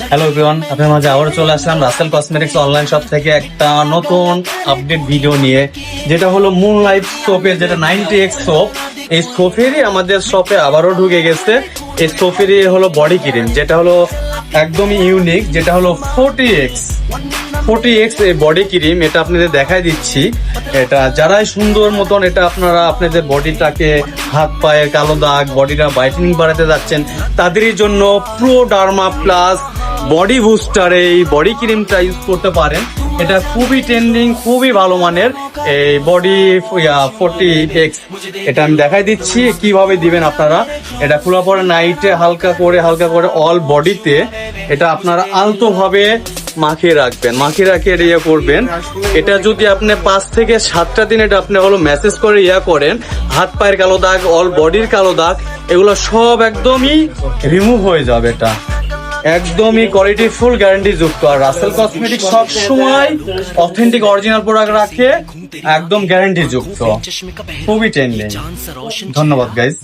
Hello everyone, আপনার মাঝে আবারও চলে আসলাম রাসেল কসমেটিক্স অনলাইন শপ থেকে একটা নতুন আপডেট ভিডিও নিয়ে, যেটা হলো মুন লাইফ সোপের যেটা 90x সোপ। এই সোপেরই আমাদের শপে আবারও ঢুকে গেছে। এই সোপেরই হলো বডি ক্রিম, যেটা হলো একদমই ইউনিক, যেটা হলো 40x এই বডি ক্রিম। এটা আপনাদের দেখাই দিচ্ছি। এটা যারাই সুন্দর মতন এটা আপনারা আপনাদের বডিটাকে, হাত পায়ের কালো দাগ, বডিটা ব্রাইটেনিং বাড়াতে যাচ্ছেন, তাদেরই জন্য pro derma plus body booster এই বডি ক্রিমটা ইউজ করতে পারেন। এটা খুবই ট্রেন্ডিং, খুবই ভালো মানের এই বডি 40x। এটা আমি দেখাই দিচ্ছি কিভাবে দিবেন আপনারা। এটা খোলার পরে নাইটে হালকা করে অল বডিতে এটা আপনারা আলতো ভাবে মাখিয়ে রাখবেন, মাখিয়ে রাখিয়ে ইয়ে করবেন। এটা যদি আপনি 5 থেকে 7টা দিন এটা আপনি হলো ম্যাসেজ করে ইয়া করেন, হাত পায়ের কালো দাগ, অল বডির কালো দাগ, এগুলো সব একদমই রিমুভ হয়ে যাবে। এটা একদমই কোয়ালিটি ফুল গ্যারান্টি যুক্ত। আর রাসেল কসমেটিক সব সময় অথেন্টিক অরিজিনাল প্রোডাক্ট রাখে, একদম গ্যারান্টি যুক্ত, খুবই ট্রেন্ডিং। ধন্যবাদ গাইস।